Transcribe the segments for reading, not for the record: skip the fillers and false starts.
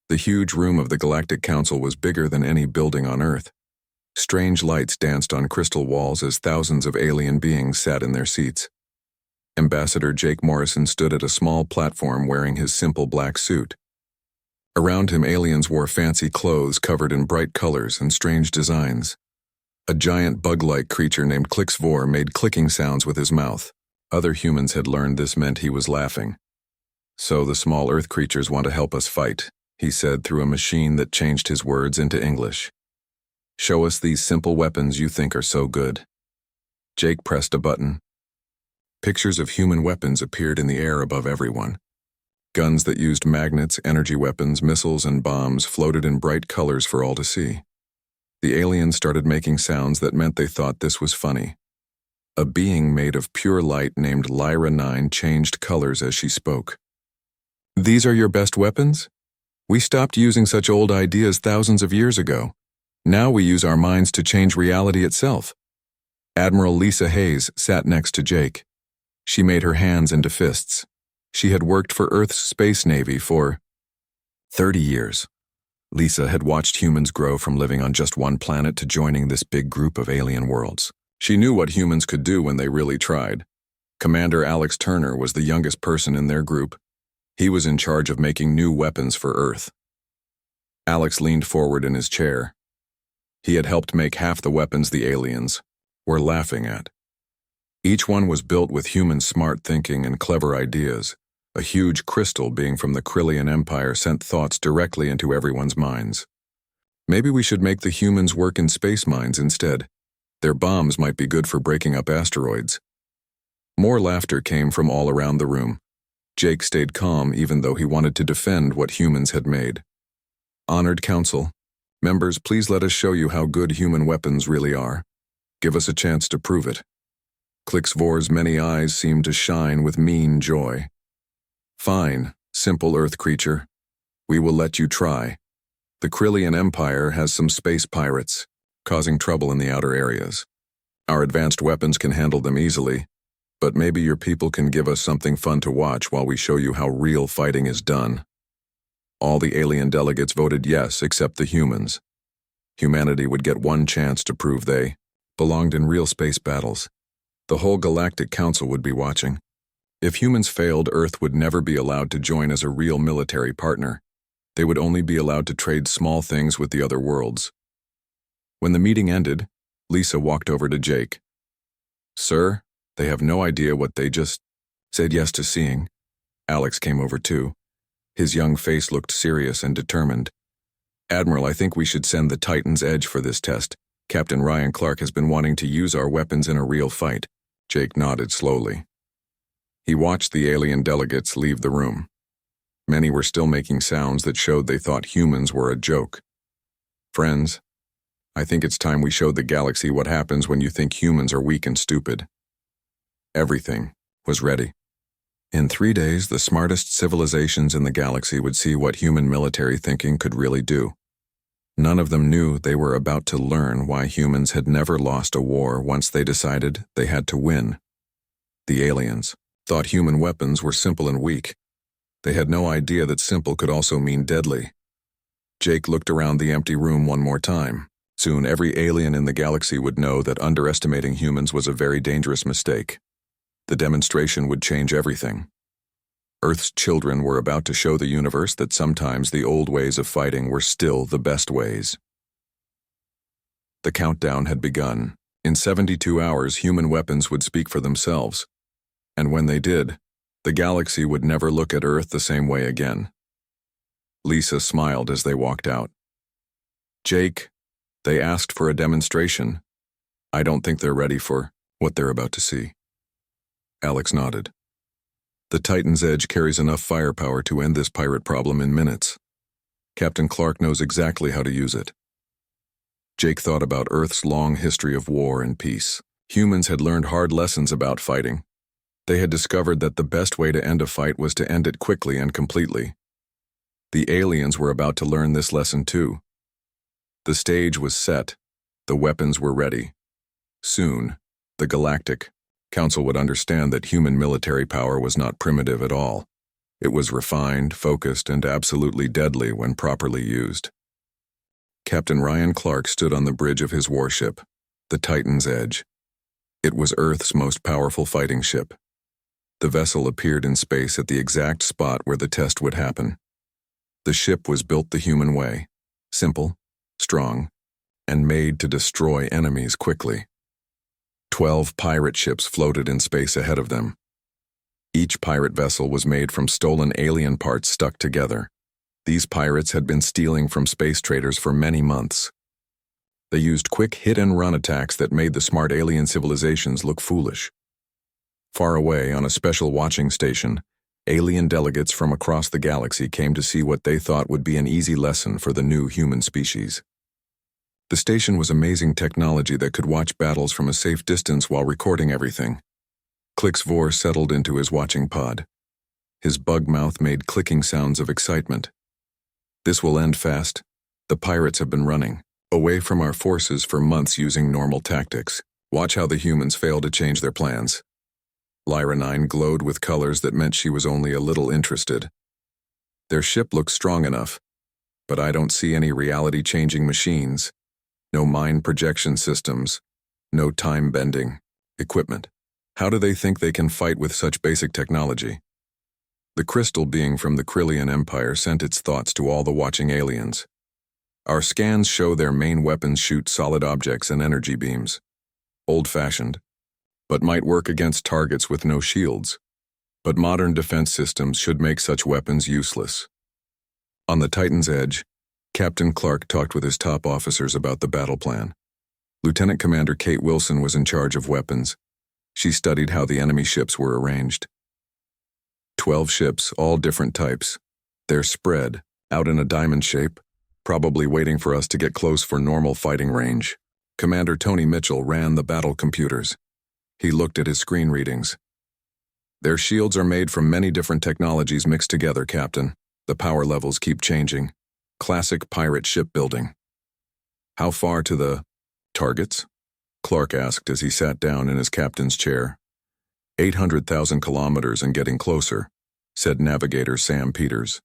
The huge room of the Galactic Council was bigger than any building on Earth. Strange lights danced on crystal walls as thousands of alien beings sat in their seats. Ambassador Jake Morrison stood at a small platform wearing his simple black suit. Around him, aliens wore fancy clothes covered in bright colors and strange designs. A giant bug-like creature named Klixvor made clicking sounds with his mouth. Other humans had learned this meant he was laughing. "So the small Earth creatures want to help us fight," he said through a machine that changed his words into English. "Show us these simple weapons you think are so good." Jake pressed a button. Pictures of human weapons appeared in the air above everyone. Guns that used magnets, energy weapons, missiles, and bombs floated in bright colors for all to see. The aliens started making sounds that meant they thought this was funny. A being made of pure light named Lyra 9 changed colors as she spoke. "These are your best weapons? We stopped using such old ideas thousands of years ago. Now we use our minds to change reality itself." Admiral Lisa Hayes sat next to Jake. She made her hands into fists. She had worked for Earth's Space Navy for 30 years. Lisa had watched humans grow from living on just one planet to joining this big group of alien worlds. She knew what humans could do when they really tried. Commander Alex Turner was the youngest person in their group. He was in charge of making new weapons for Earth. Alex leaned forward in his chair. He had helped make half the weapons the aliens were laughing at. Each one was built with human smart thinking and clever ideas. A huge crystal being from the Krillian Empire sent thoughts directly into everyone's minds. Maybe we should make the humans work in space mines instead. Their bombs might be good for breaking up asteroids. More laughter came from all around the room. Jake stayed calm even though he wanted to defend what humans had made. "Honored Council, members, please let us show you how good human weapons really are. Give us a chance to prove it." Klixvor's many eyes seemed to shine with mean joy. "Fine, simple Earth creature. We will let you try. The Krillian Empire has some space pirates, causing trouble in the outer areas. Our advanced weapons can handle them easily, but maybe your people can give us something fun to watch while we show you how real fighting is done." All the alien delegates voted yes except the humans. Humanity would get one chance to prove they belonged in real space battles. The whole Galactic Council would be watching. If humans failed, Earth would never be allowed to join as a real military partner. They would only be allowed to trade small things with the other worlds. When the meeting ended, Lisa walked over to Jake. "Sir, they have no idea what they just said yes to seeing." Alex came over too. His young face looked serious and determined. "Admiral, I think we should send the Titan's Edge for this test. Captain Ryan Clark has been wanting to use our weapons in a real fight." Jake nodded slowly. He watched the alien delegates leave the room. Many were still making sounds that showed they thought humans were a joke. "Friends, I think it's time we showed the galaxy what happens when you think humans are weak and stupid." Everything was ready. In 3 days, the smartest civilizations in the galaxy would see what human military thinking could really do. None of them knew they were about to learn why humans had never lost a war once they decided they had to win. The aliens thought human weapons were simple and weak. They had no idea that simple could also mean deadly. Jake looked around the empty room one more time. Soon every alien in the galaxy would know that underestimating humans was a very dangerous mistake. The demonstration would change everything. Earth's children were about to show the universe that sometimes the old ways of fighting were still the best ways. The countdown had begun. In 72 hours, human weapons would speak for themselves. And when they did, the galaxy would never look at Earth the same way again. Lisa smiled as they walked out. "Jake, they asked for a demonstration. I don't think they're ready for what they're about to see." Alex nodded. "The Titan's Edge carries enough firepower to end this pirate problem in minutes. Captain Clark knows exactly how to use it." Jake thought about Earth's long history of war and peace. Humans had learned hard lessons about fighting. They had discovered that the best way to end a fight was to end it quickly and completely. The aliens were about to learn this lesson too. The stage was set. The weapons were ready. Soon, the Galactic Council would understand that human military power was not primitive at all. It was refined, focused, and absolutely deadly when properly used. Captain Ryan Clark stood on the bridge of his warship, the Titan's Edge. It was Earth's most powerful fighting ship. The vessel appeared in space at the exact spot where the test would happen. The ship was built the human way, simple, strong, and made to destroy enemies quickly. 12 pirate ships floated in space ahead of them. Each pirate vessel was made from stolen alien parts stuck together. These pirates had been stealing from space traders for many months. They used quick hit-and-run attacks that made the smart alien civilizations look foolish. Far away on a special watching station, alien delegates from across the galaxy came to see what they thought would be an easy lesson for the new human species. The station was amazing technology that could watch battles from a safe distance while recording everything. Klixvor settled into his watching pod. His bug mouth made clicking sounds of excitement. This will end fast. The pirates have been running away from our forces for months using normal tactics. Watch how the humans fail to change their plans. Lyra 9 glowed with colors that meant she was only a little interested. Their ship looks strong enough, but I don't see any reality-changing machines. No mind projection systems. No time-bending equipment. How do they think they can fight with such basic technology? The crystal being from the Krillian Empire sent its thoughts to all the watching aliens. Our scans show their main weapons shoot solid objects and energy beams. Old-fashioned, but might work against targets with no shields. But modern defense systems should make such weapons useless. On the Titan's Edge, Captain Clark talked with his top officers about the battle plan. Lieutenant Commander Kate Wilson was in charge of weapons. She studied how the enemy ships were arranged. 12 ships, all different types. They're spread, out in a diamond shape, probably waiting for us to get close for normal fighting range. Commander Tony Mitchell ran the battle computers. He looked at his screen readings. Their shields are made from many different technologies mixed together, Captain. The power levels keep changing. Classic pirate shipbuilding. How far to the targets? Clark asked as he sat down in his captain's chair. 800,000 kilometers and getting closer, said navigator Sam Peters.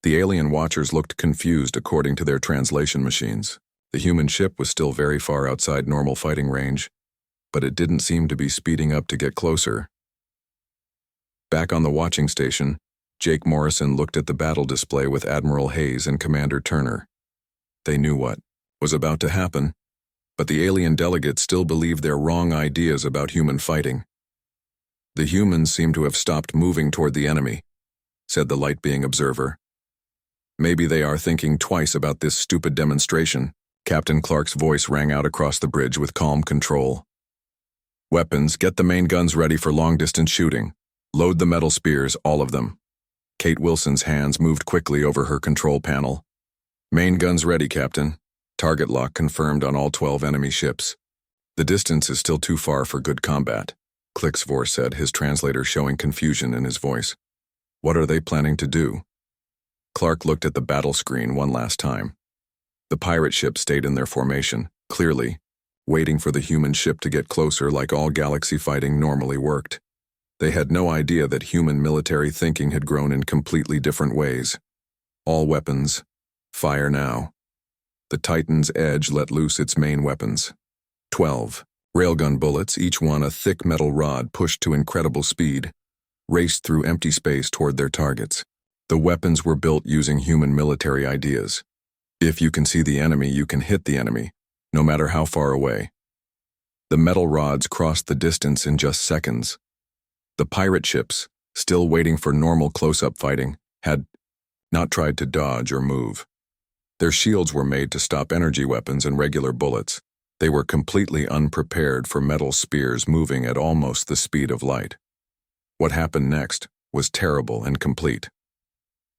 The alien watchers looked confused according to their translation machines. The human ship was still very far outside normal fighting range, but it didn't seem to be speeding up to get closer. Back on the watching station, Jake Morrison looked at the battle display with Admiral Hayes and Commander Turner. They knew what was about to happen, but the alien delegates still believed their wrong ideas about human fighting. The humans seem to have stopped moving toward the enemy, said the light-being observer. Maybe they are thinking twice about this stupid demonstration. Captain Clark's voice rang out across the bridge with calm control. Weapons, get the main guns ready for long-distance shooting. Load the metal spears, all of them. Kate Wilson's hands moved quickly over her control panel. Main guns ready, Captain. Target lock confirmed on all 12 enemy ships. The distance is still too far for good combat, Klixvor said, his translator showing confusion in his voice. What are they planning to do? Clark looked at the battle screen one last time. The pirate ships stayed in their formation, clearly, waiting for the human ship to get closer like all galaxy fighting normally worked. They had no idea that human military thinking had grown in completely different ways. All weapons, fire now. The Titan's Edge let loose its main weapons. 12 railgun bullets, each one a thick metal rod pushed to incredible speed, raced through empty space toward their targets. The weapons were built using human military ideas. If you can see the enemy, you can hit the enemy, no matter how far away. The metal rods crossed the distance in just seconds. The pirate ships, still waiting for normal close-up fighting, had not tried to dodge or move. Their shields were made to stop energy weapons and regular bullets. They were completely unprepared for metal spears moving at almost the speed of light. What happened next was terrible and complete.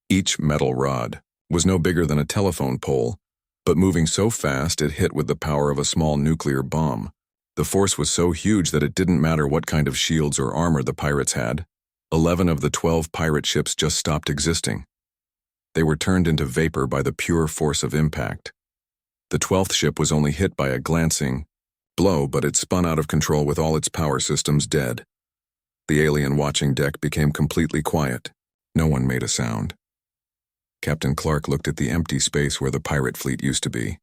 Each metal rod was no bigger than a telephone pole, but moving so fast it hit with the power of a small nuclear bomb. The force was so huge that it didn't matter what kind of shields or armor the pirates had. 11 of the 12 pirate ships just stopped existing. They were turned into vapor by the pure force of impact. The 12th ship was only hit by a glancing blow, but it spun out of control with all its power systems dead. The alien watching deck became completely quiet. No one made a sound. Captain Clark looked at the empty space where the pirate fleet used to be.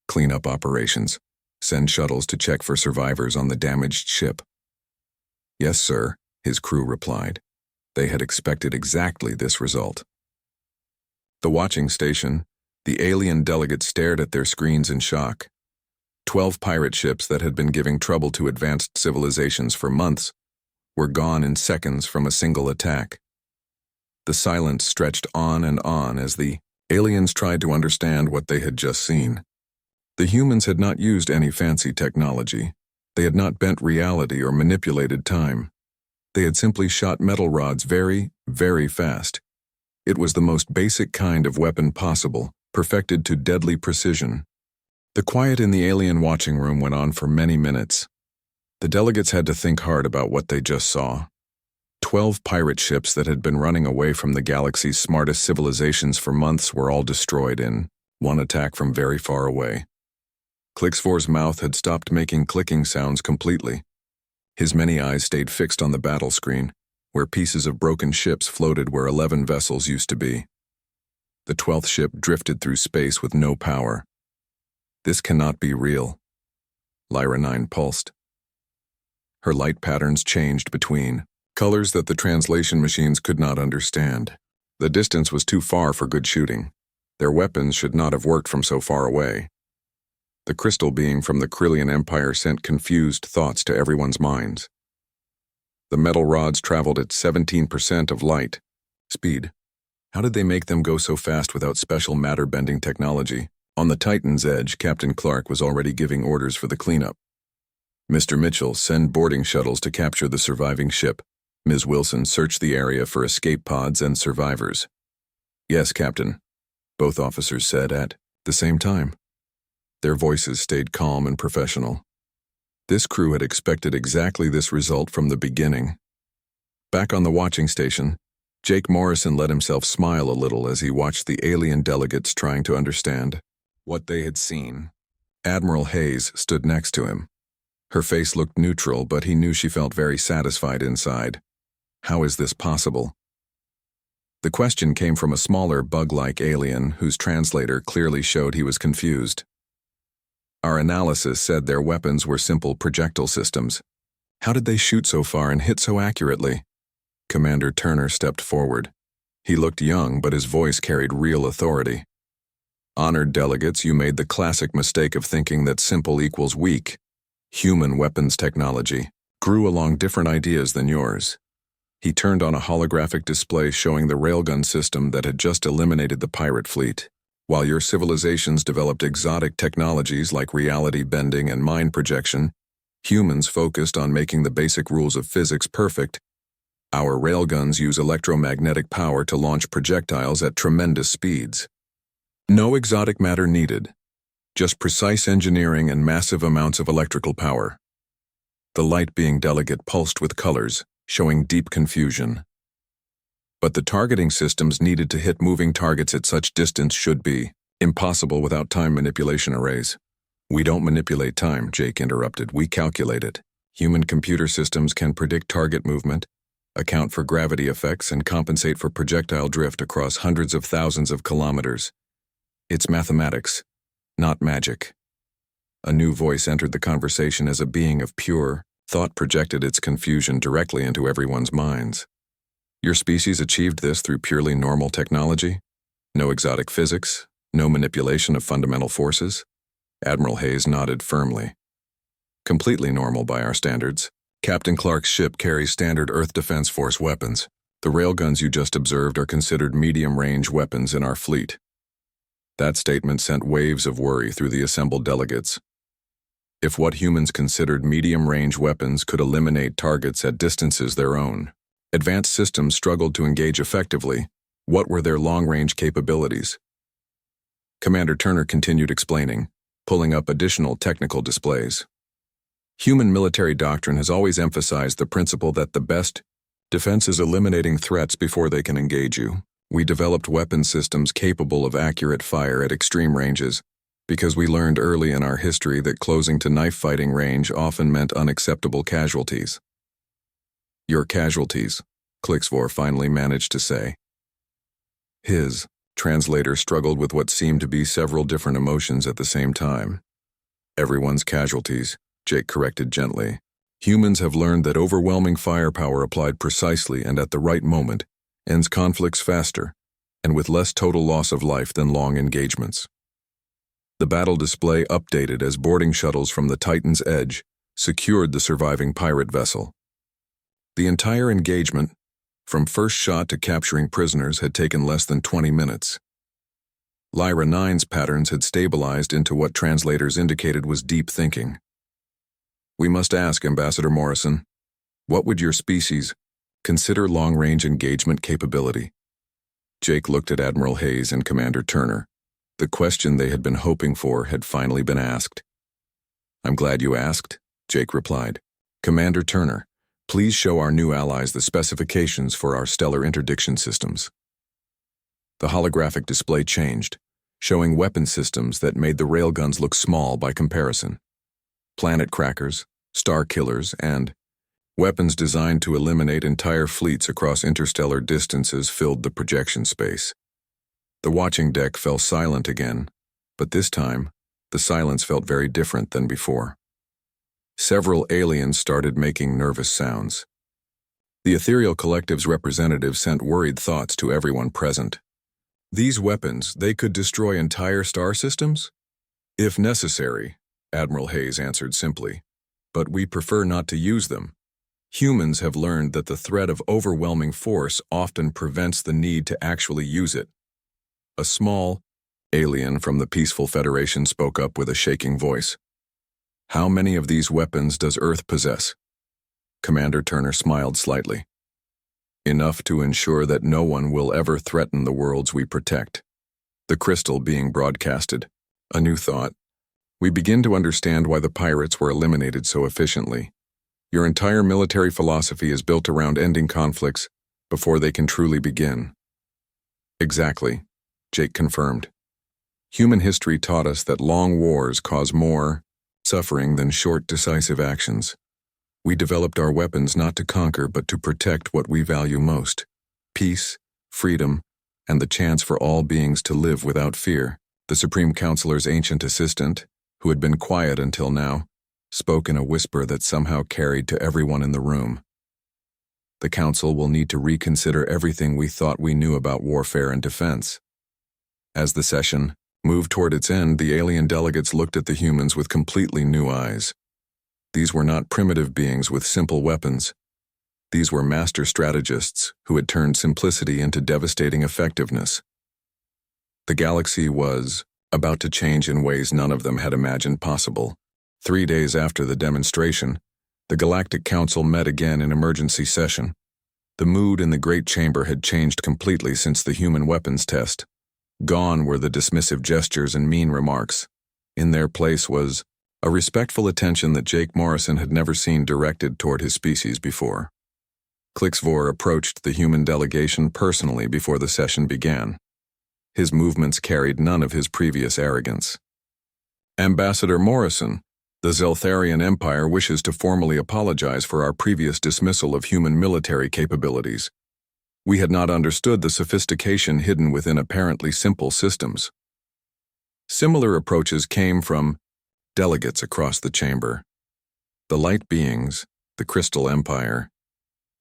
Clean up operations. Send shuttles to check for survivors on the damaged ship. Yes, sir, his crew replied. They had expected exactly this result. The watching station, the alien delegates stared at their screens in shock. 12 pirate ships that had been giving trouble to advanced civilizations for months were gone in seconds from a single attack. The silence stretched on and on as the aliens tried to understand what they had just seen. The humans had not used any fancy technology. They had not bent reality or manipulated time. They had simply shot metal rods very, very fast. It was the most basic kind of weapon possible, perfected to deadly precision. The quiet in the alien watching room went on for many minutes. The delegates had to think hard about what they just saw. 12 pirate ships that had been running away from the galaxy's smartest civilizations for months were all destroyed in one attack from very far away. Clixvor's mouth had stopped making clicking sounds completely. His many eyes stayed fixed on the battle screen, where pieces of broken ships floated where 11 vessels used to be. The 12th ship drifted through space with no power. This cannot be real. Lyra 9 pulsed. Her light patterns changed between colors that the translation machines could not understand. The distance was too far for good shooting. Their weapons should not have worked from so far away. The crystal being from the Krillian Empire sent confused thoughts to everyone's minds. The metal rods traveled at 17% of light speed. How did they make them go so fast without special matter-bending technology? On the Titan's edge, Captain Clark was already giving orders for the cleanup. Mr. Mitchell, send boarding shuttles to capture the surviving ship. Ms. Wilson, search the area for escape pods and survivors. Yes, Captain, both officers said at the same time. Their voices stayed calm and professional. This crew had expected exactly this result from the beginning. Back on the watching station, Jake Morrison let himself smile a little as he watched the alien delegates trying to understand what they had seen. Admiral Hayes stood next to him. Her face looked neutral, but he knew she felt very satisfied inside. How is this possible? The question came from a smaller bug-like alien whose translator clearly showed he was confused. Our analysis said their weapons were simple projectile systems. How did they shoot so far and hit so accurately? Commander Turner stepped forward. He looked young, but his voice carried real authority. Honored delegates, you made the classic mistake of thinking that simple equals weak. Human weapons technology grew along different ideas than yours. He turned on a holographic display showing the railgun system that had just eliminated the pirate fleet. While your civilizations developed exotic technologies like reality bending and mind projection, humans focused on making the basic rules of physics perfect. Our railguns use electromagnetic power to launch projectiles at tremendous speeds. No exotic matter needed, just precise engineering and massive amounts of electrical power. The light-being delegate pulsed with colors, showing deep confusion. But the targeting systems needed to hit moving targets at such distance should be impossible without time manipulation arrays. We don't manipulate time, Jake interrupted. We calculate it. Human computer systems can predict target movement, account for gravity effects, and compensate for projectile drift across hundreds of thousands of kilometers. It's mathematics, not magic. A new voice entered the conversation as a being of pure thought projected its confusion directly into everyone's minds. Your species achieved this through purely normal technology? No exotic physics? No manipulation of fundamental forces? Admiral Hayes nodded firmly. Completely normal by our standards. Captain Clark's ship carries standard Earth Defense Force weapons. The railguns you just observed are considered medium-range weapons in our fleet. That statement sent waves of worry through the assembled delegates. If what humans considered medium-range weapons could eliminate targets at distances their own, advanced systems struggled to engage effectively, what were their long-range capabilities? Commander Turner continued explaining, pulling up additional technical displays. Human military doctrine has always emphasized the principle that the best defense is eliminating threats before they can engage you. We developed weapon systems capable of accurate fire at extreme ranges, because we learned early in our history that closing to knife-fighting range often meant unacceptable casualties. Your casualties, Klixvor finally managed to say. His translator struggled with what seemed to be several different emotions at the same time. Everyone's casualties, Jake corrected gently. Humans have learned that overwhelming firepower applied precisely and at the right moment ends conflicts faster and with less total loss of life than long engagements. The battle display updated as boarding shuttles from the Titan's Edge secured the surviving pirate vessel. The entire engagement, from first shot to capturing prisoners, had taken less than 20 minutes. Lyra 9's patterns had stabilized into what translators indicated was deep thinking. We must ask, Ambassador Morrison, what would your species consider long-range engagement capability? Jake looked at Admiral Hayes and Commander Turner. The question they had been hoping for had finally been asked. I'm glad you asked, Jake replied. Commander Turner, please show our new allies the specifications for our stellar interdiction systems. The holographic display changed, showing weapon systems that made the railguns look small by comparison. Planet crackers, star killers, and weapons designed to eliminate entire fleets across interstellar distances filled the projection space. The watching deck fell silent again, but this time, the silence felt very different than before. Several aliens started making nervous sounds. The Ethereal Collective's representative sent worried thoughts to everyone present. These weapons, they could destroy entire star systems? If necessary, Admiral Hayes answered simply. But we prefer not to use them. Humans have learned that the threat of overwhelming force often prevents the need to actually use it. A small alien from the Peaceful Federation spoke up with a shaking voice. How many of these weapons does Earth possess? Commander Turner smiled slightly. Enough to ensure that no one will ever threaten the worlds we protect. The crystal being broadcasted. A new thought. We begin to understand why the pirates were eliminated so efficiently. Your entire military philosophy is built around ending conflicts before they can truly begin. Exactly, Jake confirmed. Human history taught us that long wars cause more suffering than short, decisive actions. We developed our weapons not to conquer but to protect what we value most: peace, freedom, and the chance for all beings to live without fear. The Supreme Counselor's ancient assistant, who had been quiet until now, spoke in a whisper that somehow carried to everyone in the room. The Council will need to reconsider everything we thought we knew about warfare and defense. As the session moved toward its end, the alien delegates looked at the humans with completely new eyes. These were not primitive beings with simple weapons. These were master strategists who had turned simplicity into devastating effectiveness. The galaxy was about to change in ways none of them had imagined possible. 3 days after the demonstration, the Galactic Council met again in emergency session. The mood in the Great Chamber had changed completely since the human weapons test. Gone were the dismissive gestures and mean remarks. In their place was a respectful attention that Jake Morrison had never seen directed toward his species before. Klixvor approached the human delegation personally before the session began. His movements carried none of his previous arrogance. Ambassador Morrison, the Zeltharian Empire wishes to formally apologize for our previous dismissal of human military capabilities. We had not understood the sophistication hidden within apparently simple systems. Similar approaches came from delegates across the chamber. The light beings, the Crystal Empire,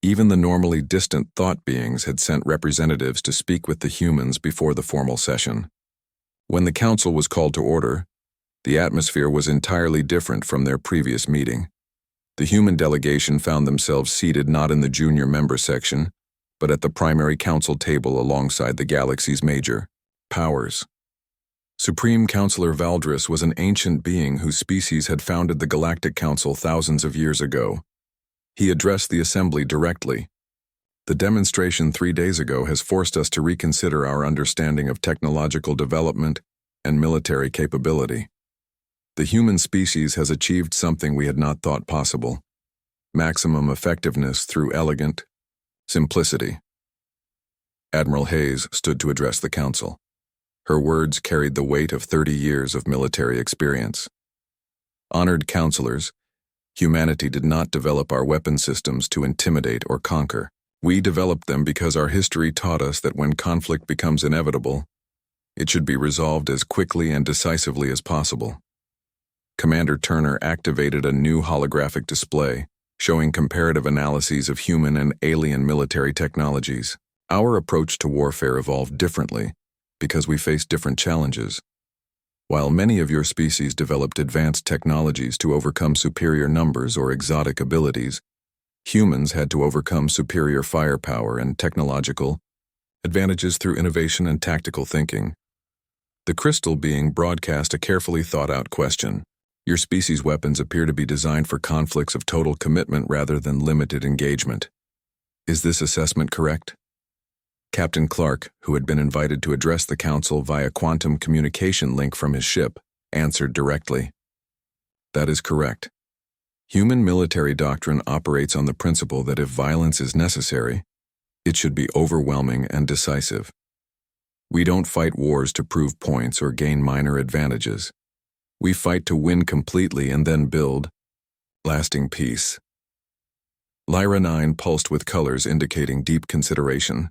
even the normally distant thought beings had sent representatives to speak with the humans before the formal session. When the council was called to order, the atmosphere was entirely different from their previous meeting. The human delegation found themselves seated not in the junior member section, but at the primary council table alongside the galaxy's major powers. Supreme Counselor Valdris was an ancient being whose species had founded the Galactic Council thousands of years ago. He addressed the assembly directly. The demonstration 3 days ago has forced us to reconsider our understanding of technological development and military capability. The human species has achieved something we had not thought possible: maximum effectiveness through elegant simplicity. Admiral Hayes stood to address the council. Her words carried the weight of 30 years of military experience. Honored counselors, Humanity did not develop our weapon systems to intimidate or conquer. We developed them because our history taught us that when conflict becomes inevitable, it should be resolved as quickly and decisively as possible. Commander Turner activated a new holographic display, showing comparative analyses of human and alien military technologies. Our approach to warfare evolved differently because we faced different challenges. While many of your species developed advanced technologies to overcome superior numbers or exotic abilities, humans had to overcome superior firepower and technological advantages through innovation and tactical thinking. The crystal being broadcast a carefully thought-out question. Your species' weapons appear to be designed for conflicts of total commitment rather than limited engagement. Is this assessment correct? Captain Clark, who had been invited to address the council via quantum communication link from his ship, answered directly. That is correct. Human military doctrine operates on the principle that if violence is necessary, it should be overwhelming and decisive. We don't fight wars to prove points or gain minor advantages. We fight to win completely and then build lasting peace. Lyra 9 pulsed with colors indicating deep consideration.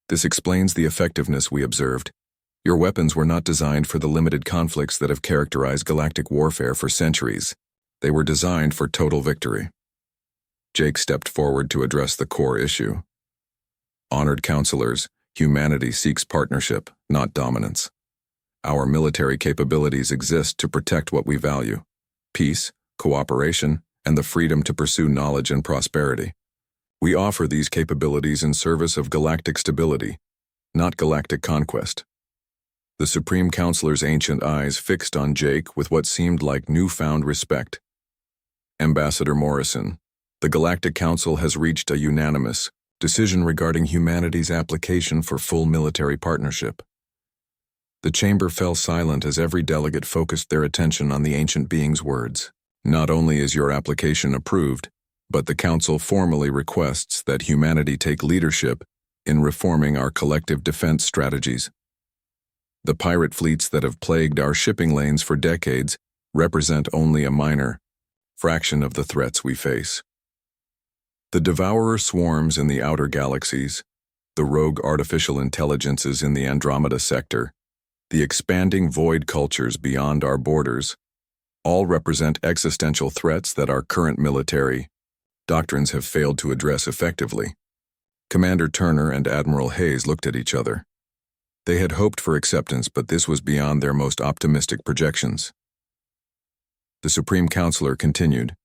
This explains the effectiveness we observed. Your weapons were not designed for the limited conflicts that have characterized galactic warfare for centuries. They were designed for total victory. Jake stepped forward to address the core issue. Honored counselors, humanity seeks partnership, not dominance. Our military capabilities exist to protect what we value: peace, cooperation, and the freedom to pursue knowledge and prosperity. We offer these capabilities in service of galactic stability, not galactic conquest. The Supreme Counselor's ancient eyes fixed on Jake with what seemed like newfound respect. Ambassador Morrison, the Galactic Council has reached a unanimous decision regarding humanity's application for full military partnership. The chamber fell silent as every delegate focused their attention on the ancient being's words. Not only is your application approved, but the Council formally requests that humanity take leadership in reforming our collective defense strategies. The pirate fleets that have plagued our shipping lanes for decades represent only a minor fraction of the threats we face. The devourer swarms in the outer galaxies, the rogue artificial intelligences in the Andromeda sector, the expanding void cultures beyond our borders, all represent existential threats that our current military doctrines have failed to address effectively. Commander Turner and Admiral Hayes looked at each other. They had hoped for acceptance, but this was beyond their most optimistic projections. The Supreme Counselor continued,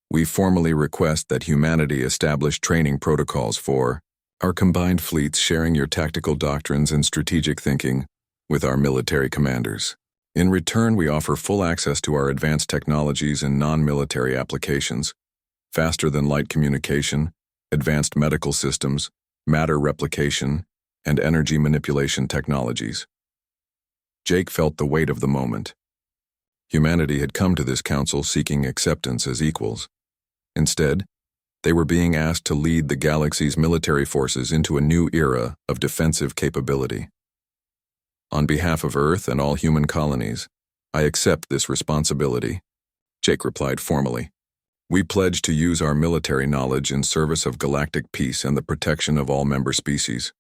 "We formally request that humanity establish training protocols for our combined fleets, sharing your tactical doctrines and strategic thinking with our military commanders. In return, we offer full access to our advanced technologies and non-military applications, faster-than-light communication, advanced medical systems, matter replication, and energy manipulation technologies." Jake felt the weight of the moment. Humanity had come to this council seeking acceptance as equals. Instead, they were being asked to lead the galaxy's military forces into a new era of defensive capability. On behalf of Earth and all human colonies, I accept this responsibility, Jake replied formally. We pledge to use our military knowledge in service of galactic peace and the protection of all member species.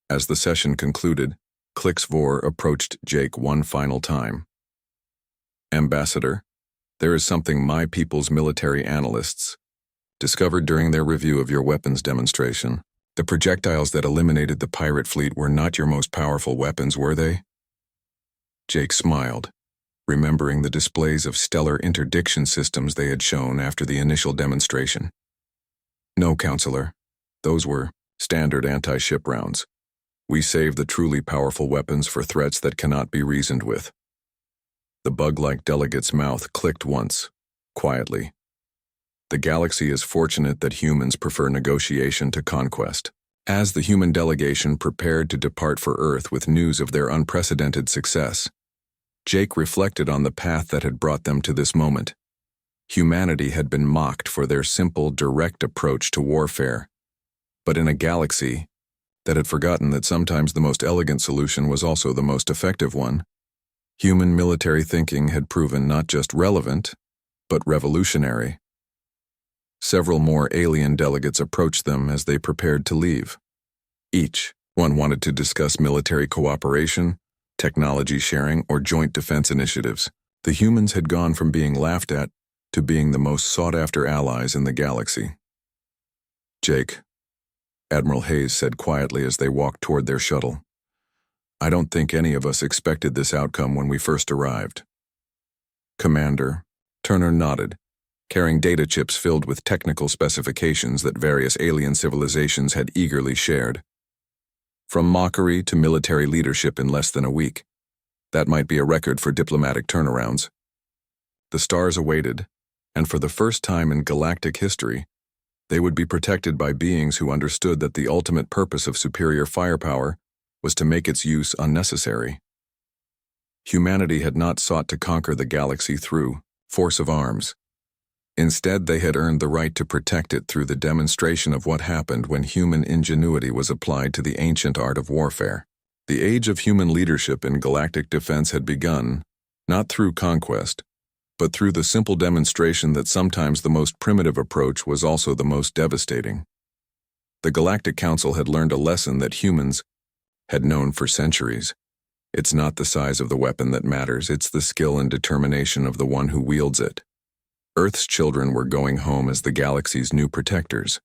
As the session concluded, Klixvor approached Jake one final time. Ambassador, there is something my people's military analysts discovered during their review of your weapons demonstration. The projectiles that eliminated the pirate fleet were not your most powerful weapons, were they? Jake smiled, remembering the displays of stellar interdiction systems they had shown after the initial demonstration. No, Counselor. Those were standard anti-ship rounds. We save the truly powerful weapons for threats that cannot be reasoned with. The bug-like delegate's mouth clicked once, quietly. The galaxy is fortunate that humans prefer negotiation to conquest. As the human delegation prepared to depart for Earth with news of their unprecedented success, Jake reflected on the path that had brought them to this moment. Humanity had been mocked for their simple, direct approach to warfare, but in a galaxy that had forgotten that sometimes the most elegant solution was also the most effective one, human military thinking had proven not just relevant, but revolutionary. Several more alien delegates approached them as they prepared to leave. Each one wanted to discuss military cooperation, technology sharing, or joint defense initiatives. The humans had gone from being laughed at to being the most sought-after allies in the galaxy. "Jake," Admiral Hayes said quietly as they walked toward their shuttle, "I don't think any of us expected this outcome when we first arrived." "Commander," Turner nodded, carrying data chips filled with technical specifications that various alien civilizations had eagerly shared. From mockery to military leadership in less than a week. That might be a record for diplomatic turnarounds. The stars awaited, and for the first time in galactic history, they would be protected by beings who understood that the ultimate purpose of superior firepower was to make its use unnecessary. Humanity had not sought to conquer the galaxy through force of arms. Instead, they had earned the right to protect it through the demonstration of what happened when human ingenuity was applied to the ancient art of warfare. The age of human leadership in galactic defense had begun, not through conquest, but through the simple demonstration that sometimes the most primitive approach was also the most devastating. The Galactic Council had learned a lesson that humans had known for centuries. It's not the size of the weapon that matters, it's the skill and determination of the one who wields it. Earth's children were going home as the galaxy's new protectors,